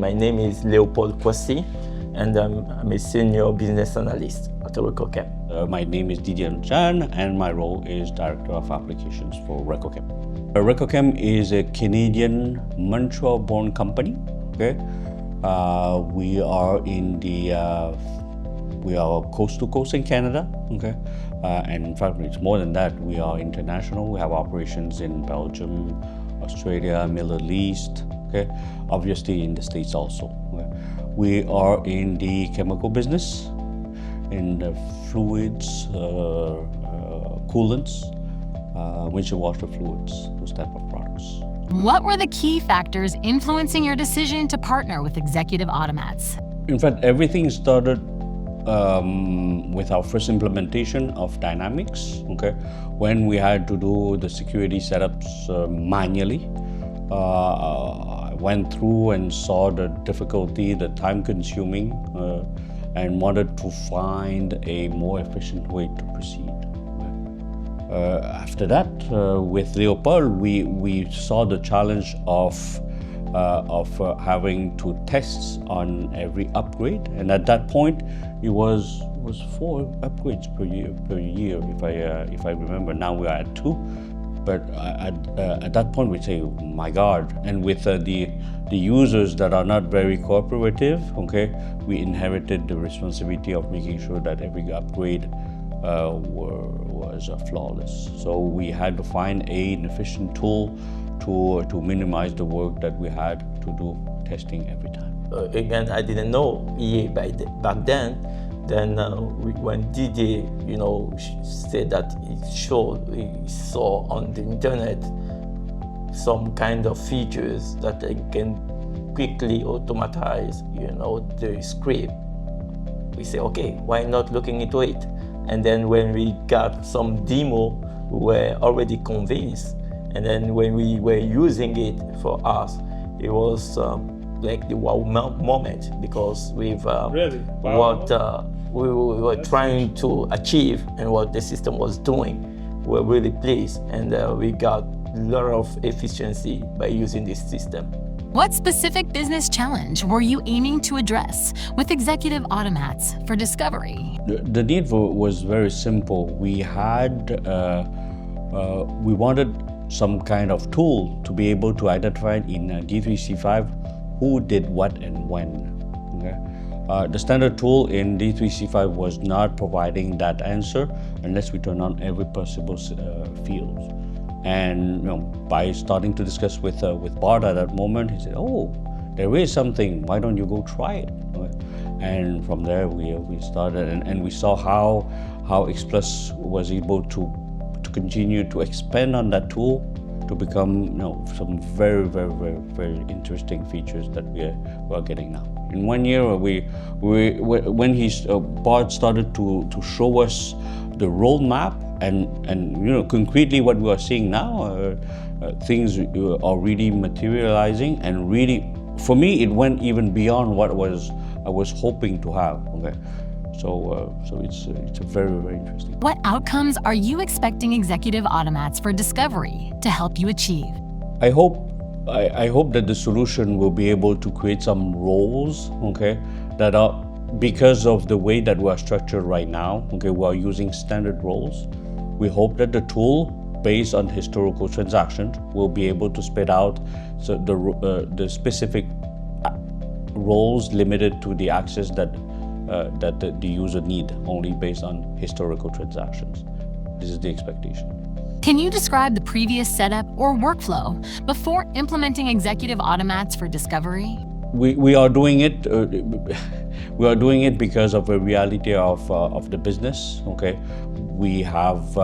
My name is Leopold Kwasi, and I'm a senior business analyst at Recochem. My name is Didier Chan, and my role is Director of Applications for Recochem. Recochem is a Canadian Montreal-born company. Okay, we are coast to coast in Canada. Okay, and in fact, it's more than that. We are international. We have operations in Belgium, Australia, Middle East. Okay, obviously in the States also. Okay? We are in the chemical business, in the fluids, coolants, windshield washer fluids, those type of products. What were the key factors influencing your decision to partner with Executive Automats? In fact, everything started with our first implementation of Dynamics, okay, when we had to do the security setups manually. I went through and saw the difficulty, the time consuming, and wanted to find a more efficient way to proceed. After that, with Leopold, we saw the challenge of having to test on every upgrade, and at that point, it was 4 upgrades per year, if I remember. Now we are at 2, but at that point we say, oh my God! And with the users that are not very cooperative, okay, we inherited the responsibility of making sure that every upgrade was flawless. So we had to find an efficient tool to minimize the work that we had to do testing every time. Again, I didn't know EA back then. Then when Didier, said that he saw on the internet some kind of features that they can quickly automatize, the script, we say, okay, why not looking into it? And then when we got some demo, we were already convinced. And then when we were using it for us, it was like the wow moment, because with really? Wow. what we were trying to achieve and what the system was doing, we were really pleased, and we got a lot of efficiency by using this system. What specific business challenge were you aiming to address with Executive Automats for discovery? The need was very simple. We wanted some kind of tool to be able to identify in D365 who did what and when. Okay? The standard tool in D365 was not providing that answer unless we turn on every possible field. And by starting to discuss with Bart at that moment, he said, "Oh, there is something. Why don't you go try it?" And from there we started, and we saw how X Plus was able to continue to expand on that tool to become some very, very, very, very interesting features that we are getting now. In 1 year, when Bart started to show us the roadmap and concretely what we are seeing now, things are really materializing, and really, for me, it went even beyond what I was hoping to have. Okay. So it's very, very interesting. What outcomes are you expecting Executive Automats for discovery to help you achieve? I hope that the solution will be able to create some roles, okay, that are, because of the way that we are structured right now, okay, we are using standard roles. We hope that the tool, based on historical transactions, will be able to spit out the specific roles limited to the access that the user need, only based on historical transactions. This is the expectation. Can you describe the previous setup or workflow before implementing Executive Automats for discovery? We are doing it. We are doing it because of the reality of the business. Okay, we have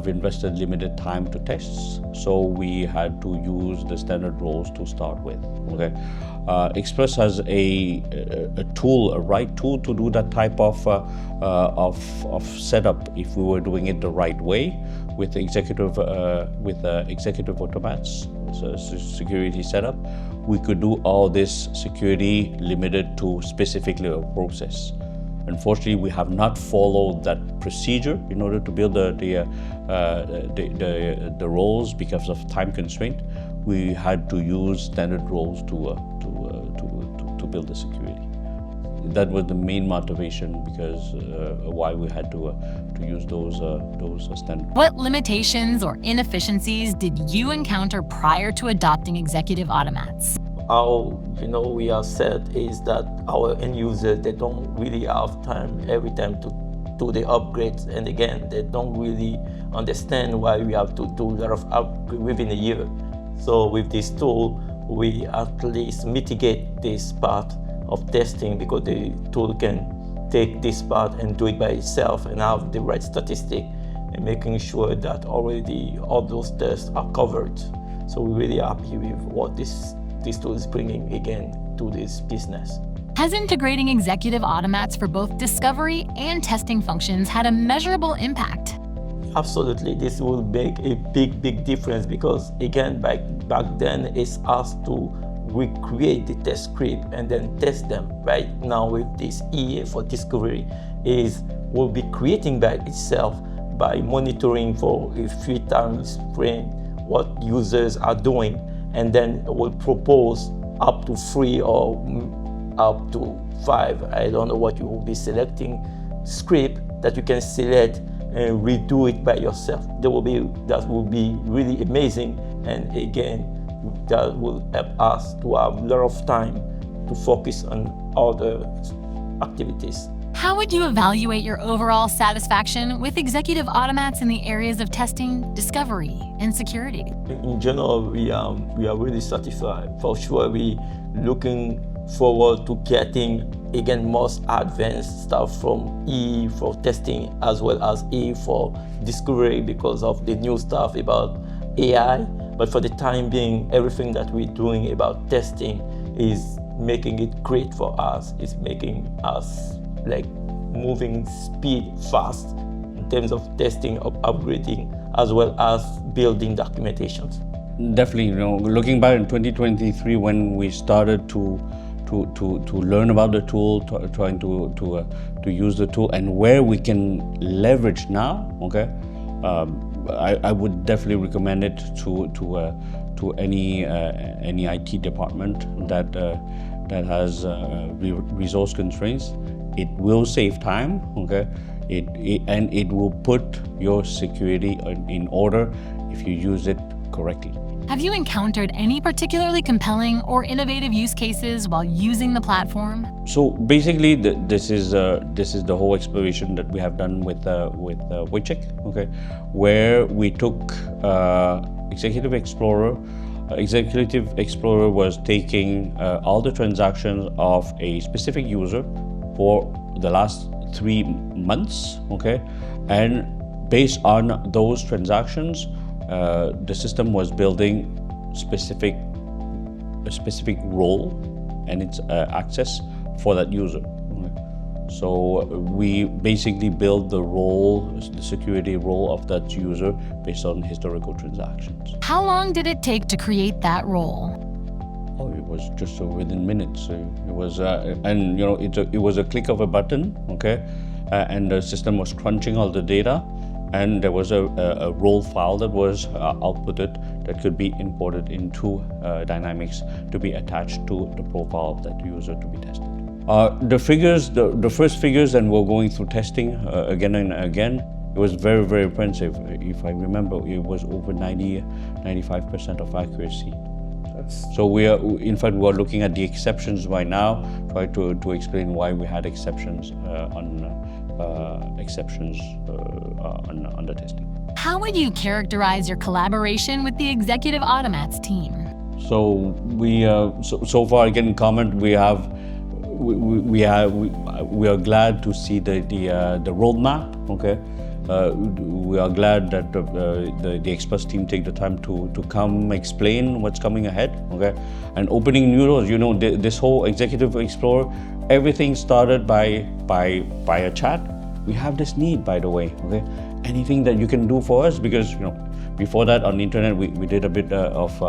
invested limited time to tests, so we had to use the standard roles to start with. Okay, Express has a tool, a right tool to do that type of setup if we were doing it the right way with executive automats, so security setup. We could do all this security limited to specifically a process. Unfortunately, we have not followed that procedure in order to build the roles because of time constraint. We had to use standard roles to build the security. That was the main motivation because why we had to use those standards. What limitations or inefficiencies did you encounter prior to adopting executive automats? How we are set is that our end users, they don't really have time every time to do the upgrades, and again they don't really understand why we have to do a lot of upgrades within a year. So with this tool we at least mitigate this part of testing, because the tool can take this part and do it by itself and have the right statistic, and making sure that already all those tests are covered. So we're really happy with what this tool is bringing again to this business. Has integrating executive automats for both discovery and testing functions had a measurable impact? Absolutely, this will make a big difference, because again, back then it's us to recreate the test script and then test them. Right now with this EA for discovery will be creating by itself by monitoring for a 3 times sprint what users are doing, and then will propose up to 3 or up to 5, I don't know what you will be selecting, script that you can select and redo it by yourself. That will be really amazing, and again that will help us to have a lot of time to focus on other activities. How would you evaluate your overall satisfaction with executive automats in the areas of testing, discovery, and security? In general, we are really satisfied. For sure, we looking forward to getting again most advanced stuff from E for testing as well as E for discovery because of the new stuff about AI. But for the time being, everything that we're doing about testing is making it great for us. It's making us like moving speed fast in terms of testing, of upgrading, as well as building documentations. Definitely, looking back in 2023 when we started to learn about the tool, trying to use the tool, and where we can leverage now. Okay, I would definitely recommend it to any IT department that has resource constraints. It will save time. Okay, and it will put your security in order if you use it correctly. Have you encountered any particularly compelling or innovative use cases while using the platform? So basically, this is the whole exploration that we have done with Recochem, okay, where we took Executive Explorer. Executive Explorer was taking all the transactions of a specific user for the last 3 months, okay, and based on those transactions, the system was building a specific role and its access for that user. So we basically build the security role of that user based on historical transactions. How long did it take to create that role? Oh, it was just within minutes. It was, and it was a click of a button, okay, and the system was crunching all the data. And there was a role file that was outputted that could be imported into Dynamics to be attached to the profile of that user to be tested. The figures, the first figures, and we're going through testing again and again. It was very, very impressive. If I remember, it was over 95% of accuracy. So we are looking at the exceptions right now, try to explain why we had exceptions on the testing. How would you characterize your collaboration with the Executive Automats team? So we so far, again, comment we are glad to see the roadmap. Okay. We are glad that the experts team take the time to come explain what's coming ahead, okay, and opening new doors. This whole Executive Explorer, everything started by a chat. We have this need, by the way, okay. Anything that you can do for us, because before that on the internet we did a bit of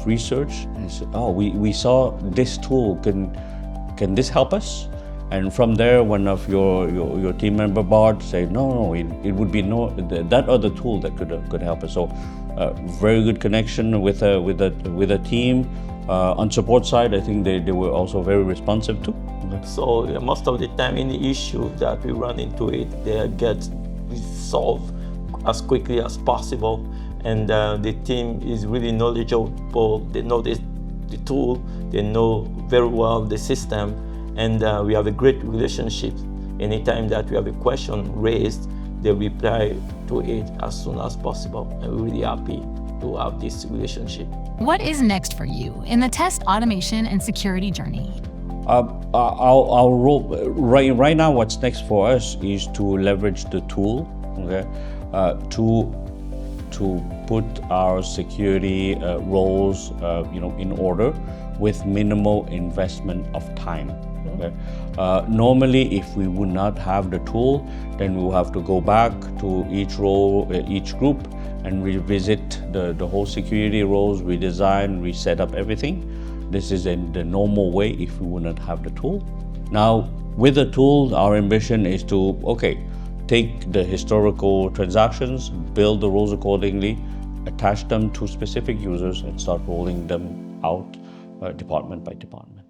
research, and said, we saw this tool. Can this help us? And from there, one of your team member Bart said, no, it would be that other tool that could help us. So, very good connection with a team, On support side, I think they were also very responsive too. So most of the time, any issue that we run into they get resolved as quickly as possible. And the team is really knowledgeable. They know the tool, they know very well the system, and we have a great relationship. Anytime that we have a question raised, they reply to it as soon as possible. And we're really happy to have this relationship. What is next for you in the test automation and security journey? Our role right now, what's next for us is to leverage the tool, okay, to put our security roles, in order with minimal investment of time. Okay? Normally, if we would not have the tool, then we will have to go back to each role, each group, and revisit the whole security roles, redesign, reset up everything. This is in the normal way if we would not have the tool. Now, with the tool, our ambition is to, take the historical transactions, build the roles accordingly, attach them to specific users, and start rolling them out department by department.